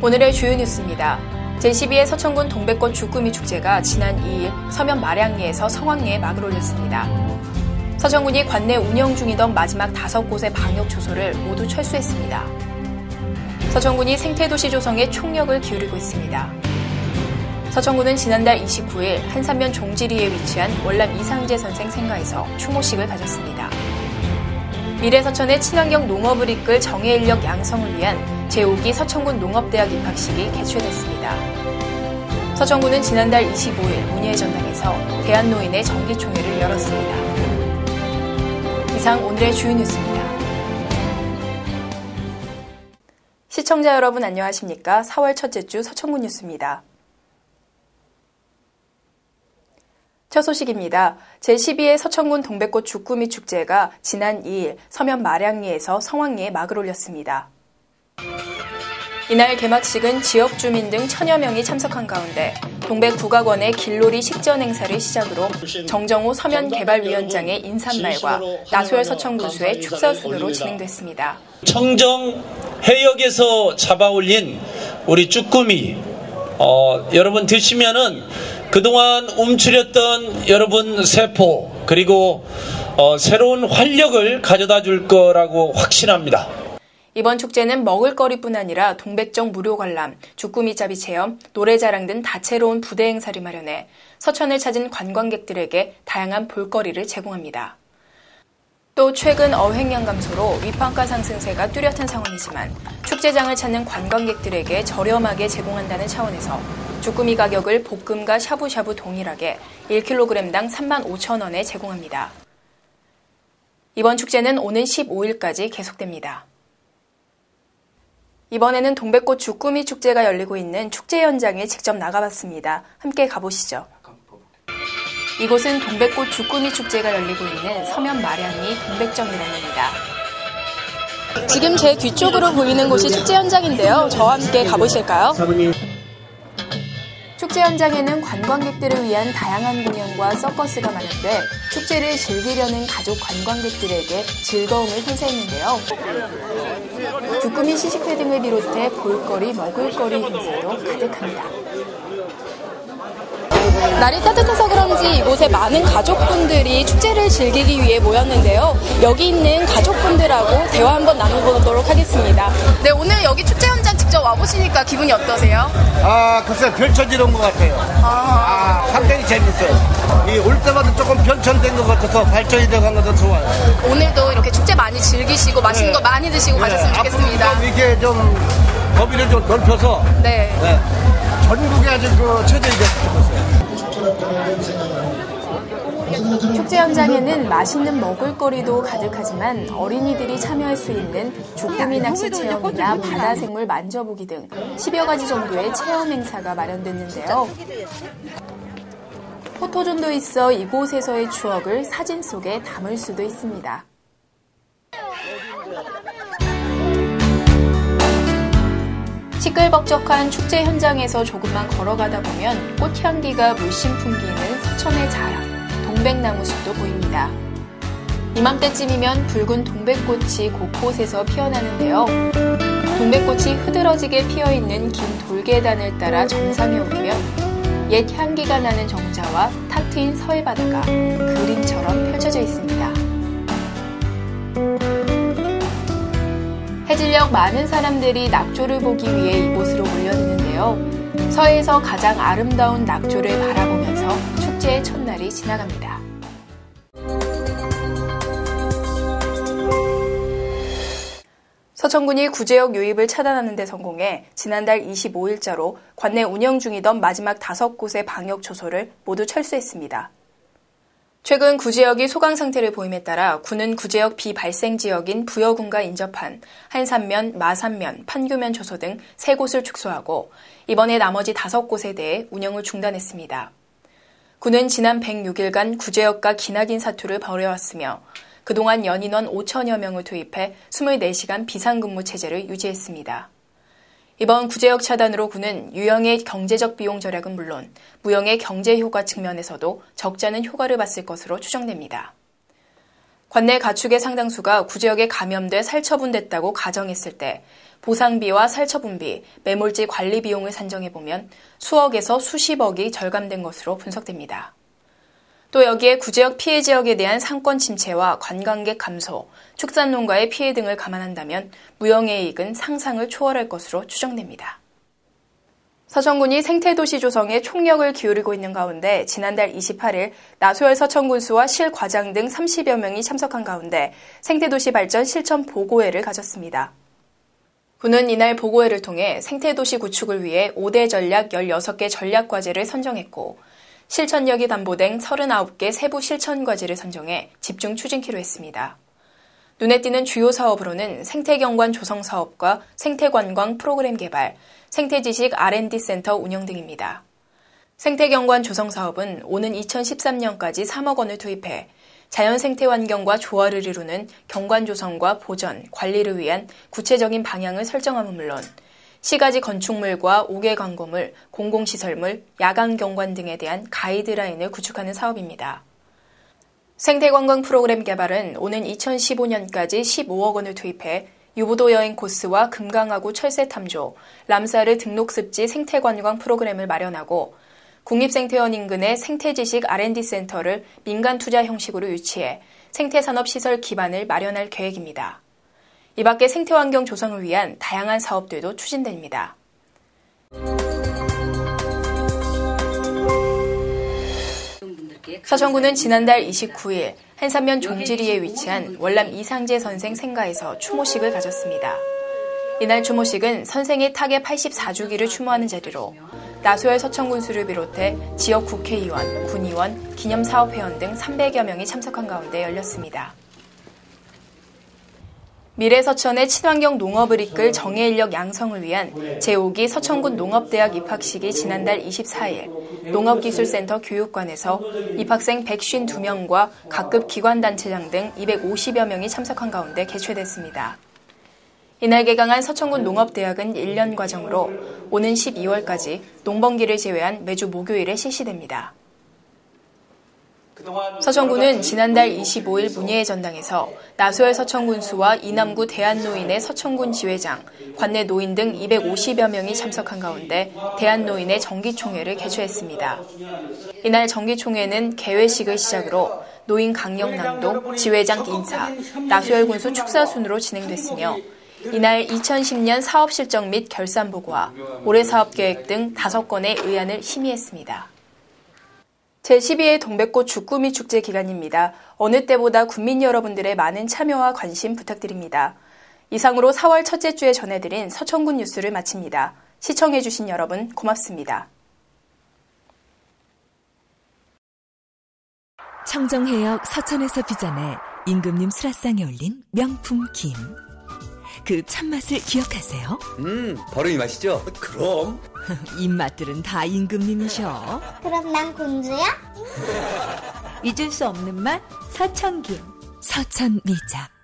오늘의 주요 뉴스입니다. 제12회 서천군 동백꽃 주꾸미 축제가 지난 2일 서면 마량리에서 성황리에 막을 올렸습니다. 서천군이 관내 운영 중이던 마지막 5곳의 방역 초소를 모두 철수했습니다. 서천군이 생태도시 조성에 총력을 기울이고 있습니다. 서천군은 지난달 29일 한산면 종지리에 위치한 월남 이상재 선생 생가에서 추모식을 가졌습니다. 미래서천의 친환경 농업을 이끌 정예인력 양성을 위한 제5기 서천군 농업대학 입학식이 개최됐습니다. 서천군은 지난달 25일 문예회 전당에서 대한노인의 정기총회를 열었습니다. 이상 오늘의 주요 뉴스입니다. 시청자 여러분 안녕하십니까? 4월 첫째 주 서천군 뉴스입니다. 첫 소식입니다. 제12회 서천군 동백꽃 주꾸미 축제가 지난 2일 서면 마량리에서 성황리에 막을 올렸습니다. 이날 개막식은 지역 주민 등 천여 명이 참석한 가운데 동백국악원의 길놀이 식전 행사를 시작으로 정정호 서면개발위원장의 인사말과 나소열 서천군수의 축사 순으로 진행됐습니다. 청정 해역에서 잡아올린 우리 쭈꾸미 여러분 드시면은 그동안 움츠렸던 여러분 세포 그리고 새로운 활력을 가져다 줄 거라고 확신합니다. 이번 축제는 먹을거리뿐 아니라 동백정 무료 관람, 주꾸미잡이 체험, 노래자랑 등 다채로운 부대 행사를 마련해 서천을 찾은 관광객들에게 다양한 볼거리를 제공합니다. 또 최근 어획량 감소로 위판가 상승세가 뚜렷한 상황이지만 축제장을 찾는 관광객들에게 저렴하게 제공한다는 차원에서 주꾸미 가격을 볶음과 샤브샤브 동일하게 1kg당 35,000원에 제공합니다. 이번 축제는 오는 15일까지 계속됩니다. 이번에는 동백꽃 주꾸미 축제가 열리고 있는 축제 현장에 직접 나가봤습니다. 함께 가보시죠. 이곳은 동백꽃 주꾸미 축제가 열리고 있는 서면 마량리 동백정이랑입니다. 지금 제 뒤쪽으로 보이는 곳이 축제 현장인데요. 저와 함께 가보실까요? 축제 현장에는 관광객들을 위한 다양한 공연과 서커스가 마련돼 축제를 즐기려는 가족 관광객들에게 즐거움을 선사했는데요. 주꾸미 시식회 등을 비롯해 볼거리, 먹을거리 행사도 가득합니다. 날이 따뜻해서 그런지 이곳에 많은 가족분들이 축제를 즐기기 위해 모였는데요. 여기 있는 가족분들하고 대화 한번 나눠보도록 하겠습니다. 네, 오늘 여기 축제 현장 직접 와보시니까 기분이 어떠세요? 글쎄 변천지는 것 같아요. 상당히 재밌어요. 올 때마다 조금 변천된 것 같아서 발전이 돼간 것도 좋아요. 오늘도 이렇게 축제 많이 즐기시고 맛있는 거 많이 드시고 가셨으면 좋겠습니다. 앞으로 이렇게 좀 범위를 좀 넓혀서 전국에 아주 최대이 됐으면 좋겠어요. 축제 현장에는 맛있는 먹을거리도 가득하지만 어린이들이 참여할 수 있는 주꾸미 낚시 체험이나 바다생물 만져보기 등 10여 가지 정도의 체험 행사가 마련됐는데요. 포토존도 있어 이곳에서의 추억을 사진 속에 담을 수도 있습니다. 시끌벅적한 축제 현장에서 조금만 걸어가다 보면 꽃향기가 물씬 풍기는 서천의 자랑, 동백나무숲도 보입니다. 이맘때쯤이면 붉은 동백꽃이 곳곳에서 피어나는데요. 동백꽃이 흐드러지게 피어있는 긴 돌계단을 따라 정상에 오르면 옛 향기가 나는 정자와 탁 트인 서해바다가 그림처럼 펼쳐져 있습니다. 해질녘 많은 사람들이 낙조를 보기 위해 이곳으로 몰려드는데요. 서해에서 가장 아름다운 낙조를 바라보면서 축제의 첫날이 지나갑니다. 서천군이 구제역 유입을 차단하는 데 성공해 지난달 25일자로 관내 운영 중이던 마지막 5곳의 방역 초소를 모두 철수했습니다. 최근 구제역이 소강 상태를 보임에 따라 군은 구제역 비발생 지역인 부여군과 인접한 한산면, 마산면, 판교면 초소 등 3곳을 축소하고 이번에 나머지 5곳에 대해 운영을 중단했습니다. 군은 지난 106일간 구제역과 기나긴 사투를 벌여왔으며 그동안 연인원 5천여 명을 투입해 24시간 비상근무 체제를 유지했습니다. 이번 구제역 차단으로 군은 유형의 경제적 비용 절약은 물론 무형의 경제 효과 측면에서도 적지 않은 효과를 봤을 것으로 추정됩니다. 관내 가축의 상당수가 구제역에 감염돼 살처분됐다고 가정했을 때 보상비와 살처분비, 매몰지 관리 비용을 산정해보면 수억에서 수십억이 절감된 것으로 분석됩니다. 또 여기에 구제역 피해 지역에 대한 상권 침체와 관광객 감소, 축산농가의 피해 등을 감안한다면 무형해익은 상상을 초월할 것으로 추정됩니다. 서천군이 생태도시 조성에 총력을 기울이고 있는 가운데 지난달 28일 나소열 서천군수와 실과장 등 30여 명이 참석한 가운데 생태도시 발전 실천 보고회를 가졌습니다. 군은 이날 보고회를 통해 생태도시 구축을 위해 5대 전략 16개 전략과제를 선정했고 실천력이 담보된 39개 세부 실천과제를 선정해 집중 추진키로 했습니다. 눈에 띄는 주요 사업으로는 생태경관 조성 사업과 생태관광 프로그램 개발, 생태지식 R&D 센터 운영 등입니다. 생태경관 조성 사업은 오는 2013년까지 3억 원을 투입해 자연 생태환경과 조화를 이루는 경관 조성과 보전, 관리를 위한 구체적인 방향을 설정함은 물론 시가지 건축물과 5개 광고물, 공공시설물, 야간경관 등에 대한 가이드라인을 구축하는 사업입니다. 생태관광 프로그램 개발은 오는 2015년까지 15억 원을 투입해 유보도 여행 코스와 금강하구 철새 탐조, 람사르 등록습지 생태관광 프로그램을 마련하고 국립생태원 인근의 생태지식 R&D 센터를 민간 투자 형식으로 유치해 생태산업시설 기반을 마련할 계획입니다. 이 밖에 생태환경 조성을 위한 다양한 사업들도 추진됩니다. 서천군은 지난달 29일 한산면 종지리에 위치한 월남 이상재 선생 생가에서 추모식을 가졌습니다. 이날 추모식은 선생의 타계 84주기를 추모하는 자리로 나소열 서천군수를 비롯해 지역 국회의원, 군의원, 기념사업회원 등 300여 명이 참석한 가운데 열렸습니다. 미래서천의 친환경 농업을 이끌 정예인력 양성을 위한 제5기 서천군 농업대학 입학식이 지난달 24일 농업기술센터 교육관에서 입학생 152명과 각급 기관단체장 등 250여 명이 참석한 가운데 개최됐습니다. 이날 개강한 서천군 농업대학은 1년 과정으로 오는 12월까지 농번기를 제외한 매주 목요일에 실시됩니다. 서천군은 지난달 25일 문예의 전당에서 나소열 서천군수와 이남구 대한노인의 서천군 지회장, 관내 노인 등 250여 명이 참석한 가운데 대한노인의 정기총회를 개최했습니다. 이날 정기총회는 개회식을 시작으로 노인 강령 낭독, 지회장 인사, 나소열 군수 축사 순으로 진행됐으며 이날 2010년 사업 실적 및 결산 보고와 올해 사업 계획 등 5건의 의안을 심의했습니다. 제12회 동백꽃 주꾸미 축제 기간입니다. 어느 때보다 국민 여러분들의 많은 참여와 관심 부탁드립니다. 이상으로 4월 첫째 주에 전해드린 서천군 뉴스를 마칩니다. 시청해주신 여러분 고맙습니다. 청정해역 서천에서 빚어내 임금님 수라상에 올린 명품 김. 그 참맛을 기억하세요? 바로 이 맛이죠? 그럼. 입맛들은 다 임금님이셔. 그럼 난 공주야? 잊을 수 없는 맛 서천김. 서천미자.